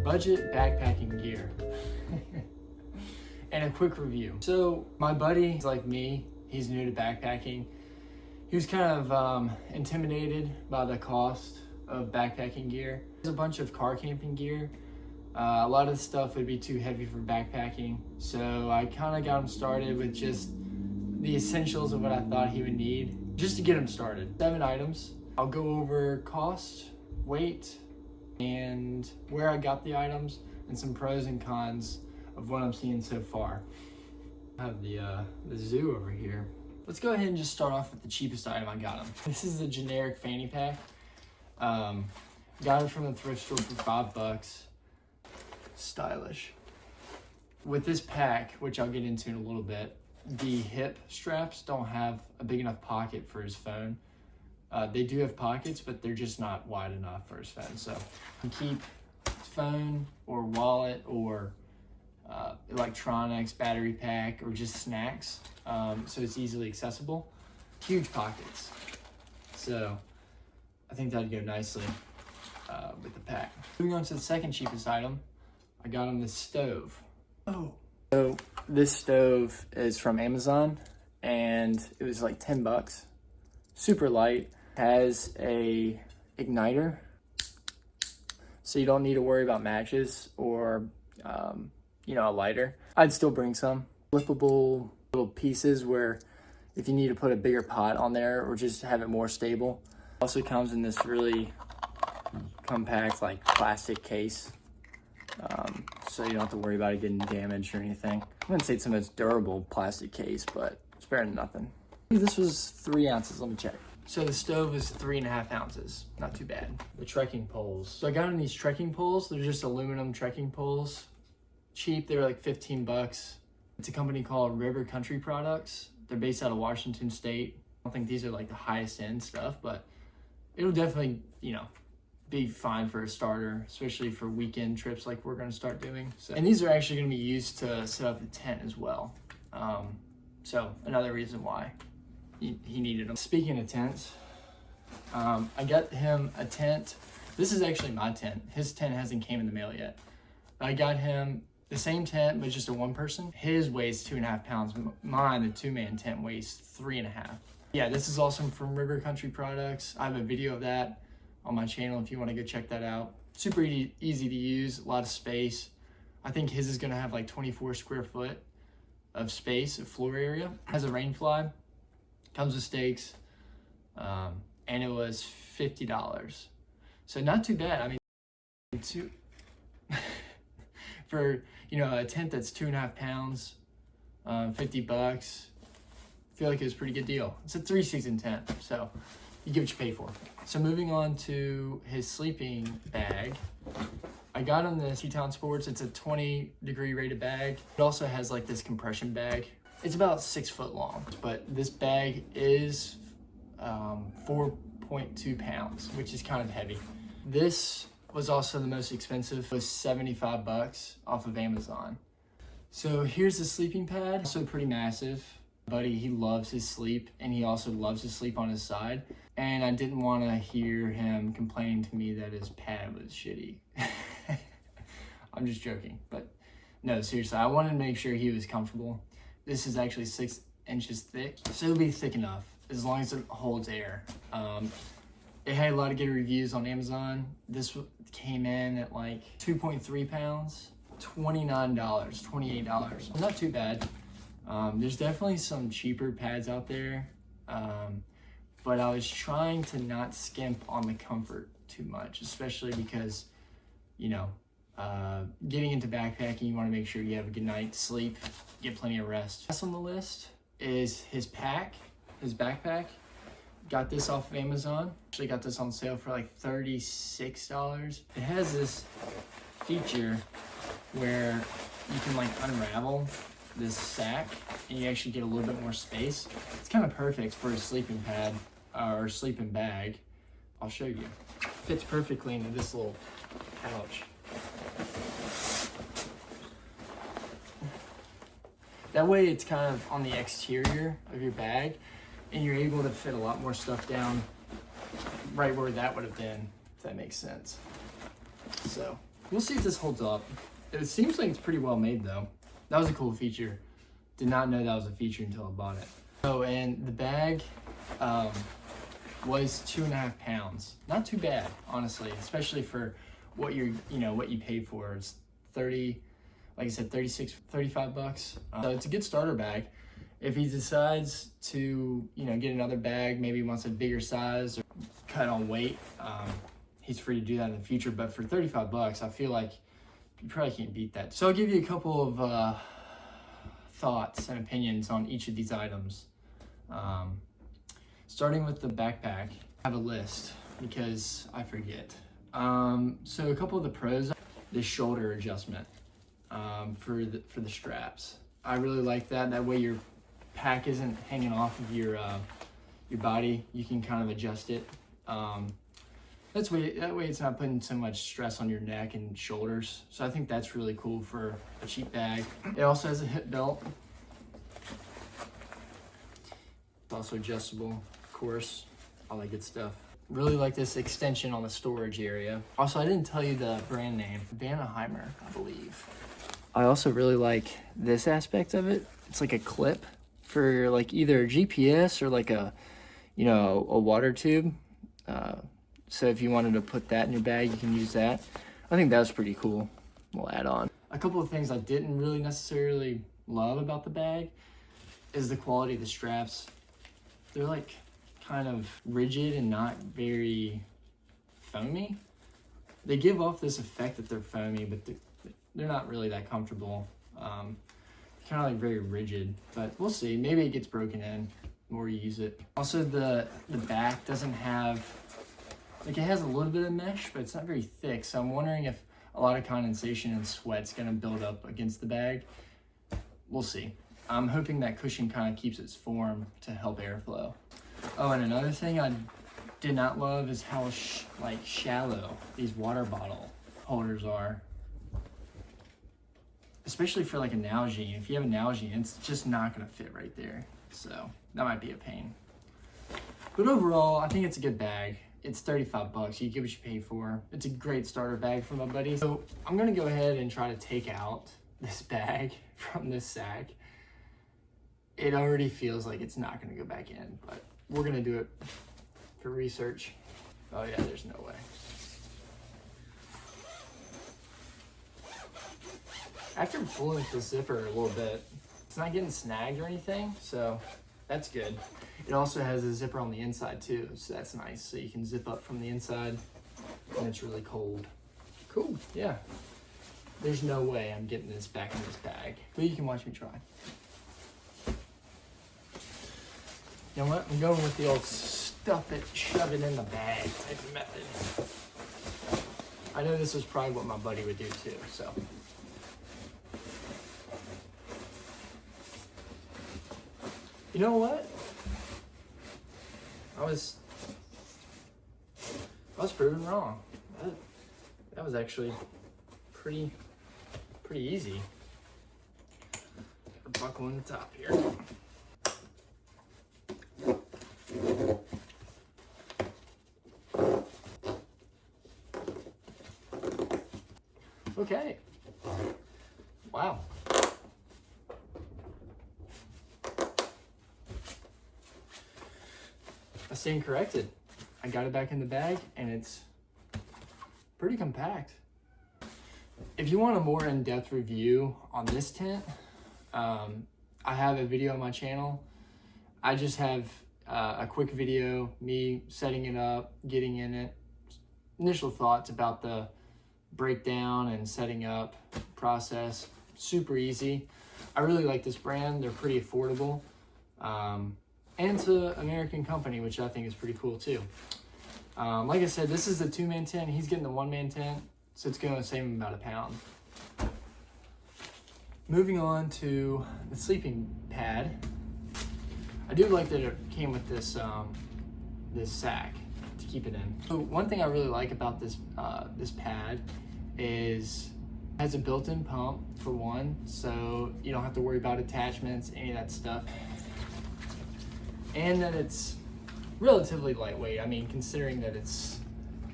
budget backpacking gear. And a quick review. So my buddy, like me, he's new to backpacking. He was kind of intimidated by the cost of backpacking gear. There's a bunch of car camping gear. A lot of the stuff would be too heavy for backpacking. So I kind of got him started with just the essentials of what I thought he would need, just to get him started. 7 items. I'll go over cost, weight, and where I got the items, and some pros and cons of what I'm seeing so far. I have the zoo over here. Let's go ahead and just start off with the cheapest item I got him. This is a generic fanny pack. Got it from the thrift store for $5. Stylish. With this pack, which I'll get into in a little bit, the hip straps don't have a big enough pocket for his phone. They do have pockets, but they're just not wide enough for his phone. So you can keep his phone or wallet or electronics, battery pack, or just snacks. So it's easily accessible. Huge pockets. So I think that'd go nicely with the pack. Moving on to the second cheapest item, I got him this stove. So this stove is from Amazon and it was like 10 bucks. Super light, has a igniter. So you don't need to worry about matches or a lighter. I'd still bring some flippable little pieces where if you need to put a bigger pot on there or just have it more stable. Also comes in this really compact like plastic case. So you don't have to worry about it getting damaged or anything. I wouldn't say it's the most durable plastic case, but it's better than nothing. This was 3 ounces, let me check. So the stove is 3.5 ounces, not too bad. The trekking poles. So I got him these trekking poles. They're just aluminum trekking poles. Cheap, they were like 15 bucks. It's a company called River Country Products. They're based out of Washington State. I don't think these are like the highest end stuff, but it'll definitely, be fine for a starter, especially for weekend trips like we're gonna start doing. So, and these are actually gonna be used to set up the tent as well. So another reason why he needed them. Speaking of tents, I got him a tent. This is actually my tent. His tent hasn't came in the mail yet. I got him the same tent, but just a 1-person. His weighs 2.5 pounds. Mine, the 2-man tent, weighs 3.5. Yeah, this is also from River Country Products. I have a video of that on my channel if you want to go check that out. Super easy to use, a lot of space. I think his is gonna have like 24 square foot of space, of floor area. Has a rain fly, comes with stakes, and it was $50. So not too bad. I mean, for a tent that's 2.5 pounds, $50. I feel like it was a pretty good deal. It's a 3-season tent, so you get what you pay for. So moving on to his sleeping bag. I got him the Teton Sports. It's a 20-degree rated bag. It also has like this compression bag. It's about 6 foot long, but this bag is 4.2 pounds, which is kind of heavy. This was also the most expensive. It was 75 bucks off of Amazon. So here's the sleeping pad. Also pretty massive. Buddy, he loves his sleep, and he also loves to sleep on his side. And I didn't want to hear him complaining to me that his pad was shitty. I'm just joking, but no, seriously, I wanted to make sure he was comfortable. This is actually 6 inches thick, so it'll be thick enough as long as it holds air. It had a lot of good reviews on Amazon. This came in at like 2.3 pounds, $29, $28. Not too bad. There's definitely some cheaper pads out there, but I was trying to not skimp on the comfort too much, especially because, getting into backpacking, you want to make sure you have a good night's sleep, get plenty of rest. Last on the list is his backpack. Got this off of Amazon. Actually got this on sale for like $36. It has this feature where you can like unravel this sack and you actually get a little bit more space. It's kind of perfect for a sleeping pad or sleeping bag. I'll show you. Fits perfectly into this little pouch. That way it's kind of on the exterior of your bag and you're able to fit a lot more stuff down right where that would have been, if that makes sense. So we'll see if this holds up. It seems like it's pretty well made though. That was a cool feature. Did not know that was a feature until I bought it. Oh, and the bag was 2.5 pounds. Not too bad, honestly, especially for what what you paid for. It's 30, like I said, 35 bucks. So it's a good starter bag. If he decides to, get another bag, maybe wants a bigger size or cut on weight, he's free to do that in the future. But for 35 bucks, I feel like you probably can't beat that. So I'll give you a couple of thoughts and opinions on each of these items. Starting with the backpack, I have a list because I forget. So a couple of the pros, the shoulder adjustment for the straps. I really like that. That way your pack isn't hanging off of your body. You can kind of adjust it. That way it's not putting so much stress on your neck and shoulders. So I think that's really cool for a cheap bag. It also has a hip belt. It's also adjustable, of course, all that good stuff. Really like this extension on the storage area. Also, I didn't tell you the brand name, Vanheimer, I believe. I also really like this aspect of it. It's like a clip for like either a GPS or like a water tube. So if you wanted to put that in your bag, you can use that. I think that was pretty cool. We'll add on. A couple of things I didn't really necessarily love about the bag is the quality of the straps. They're like kind of rigid and not very foamy. They give off this effect that they're foamy, but they're not really that comfortable. Kind of like very rigid, but we'll see. Maybe it gets broken in the more you use it. Also, the back doesn't have, like, it has a little bit of mesh, but it's not very thick. So I'm wondering if a lot of condensation and sweat's gonna build up against the bag. We'll see. I'm hoping that cushion kind of keeps its form to help airflow. Oh, and another thing I did not love is how shallow these water bottle holders are. Especially for like a Nalgene. If you have a Nalgene, it's just not gonna fit right there. So that might be a pain. But overall, I think it's a good bag. It's 35 bucks. You get what you pay for. It's a great starter bag for my buddy. So I'm gonna go ahead and try to take out this bag from this sack. It already feels like it's not gonna go back in, but we're gonna do it for research. Oh yeah, there's no way. After pulling the zipper a little bit, it's not getting snagged or anything, so that's good. It also has a zipper on the inside too, so that's nice. So you can zip up from the inside when it's really cold. Cool, yeah. There's no way I'm getting this back in this bag, but you can watch me try. You know what? I'm going with the old stuff it, shove it in the bag type of method. I know this is probably what my buddy would do too, so. You know what? I was proven wrong. That was actually pretty easy. Buckle in the top here. Okay. Wow. I stand corrected. I got it back in the bag and it's pretty compact. If you want a more in-depth review on this tent, I have a video on my channel. I just have a quick video, me setting it up, getting in it, initial thoughts about the breakdown and setting up process. Super easy. I really like this brand. They're pretty affordable. And it's an American company, which I think is pretty cool too. Like I said, this is the 2-man tent. He's getting the 1-man tent, so it's going to save him about a pound. Moving on to the sleeping pad. I do like that it came with this this sack to keep it in. So one thing I really like about this this pad is it has a built-in pump for one, so you don't have to worry about attachments, any of that stuff. And that it's relatively lightweight. I mean, considering that it's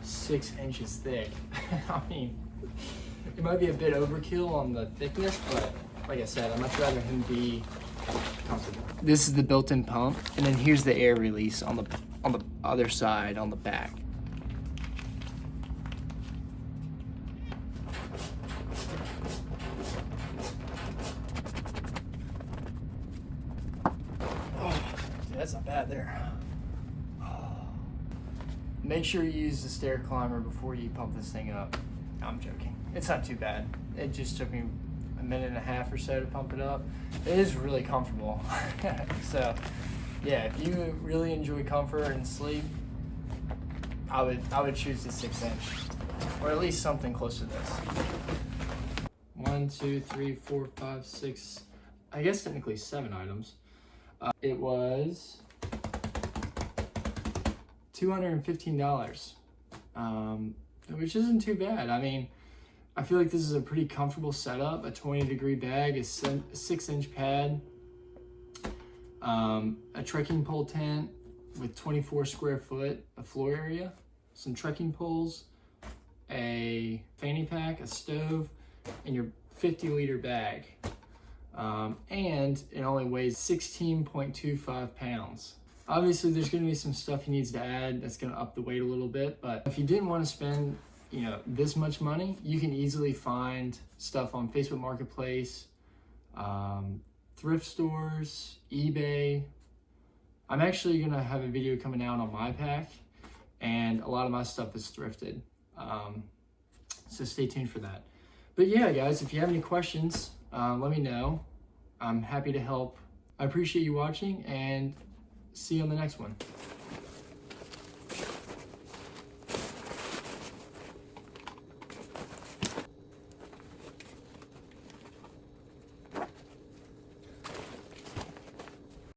6 inches thick, I mean, It might be a bit overkill on the thickness, but like I said, I'd much rather him be comfortable. This is the built-in pump, and then here's the air release on the other side, on the back. Oh, dude, that's not bad there. Make sure you use the stair climber before you pump this thing up. I'm joking. It's not too bad. It just took me a minute and a half or so to pump it up. It is really comfortable. So yeah, if you really enjoy comfort and sleep, I would choose the 6-inch, or at least something close to this. 1, 2, 3, 4, 5, 6, I guess technically 7 items. It was $215, which isn't too bad. I mean, I feel like this is a pretty comfortable setup. A 20-degree bag, a 6-inch pad, a trekking pole tent with 24 square foot of floor area, some trekking poles, a fanny pack, a stove, and your 50-liter bag. And it only weighs 16.25 pounds. Obviously, there's going to be some stuff he needs to add that's going to up the weight a little bit, but if you didn't want to spend, you know, this much money, you can easily find stuff on Facebook Marketplace, thrift stores, eBay. I'm actually going to have a video coming out on my pack, and a lot of my stuff is thrifted. So stay tuned for that. But yeah, guys, if you have any questions, let me know. I'm happy to help. I appreciate you watching, and see you on the next one.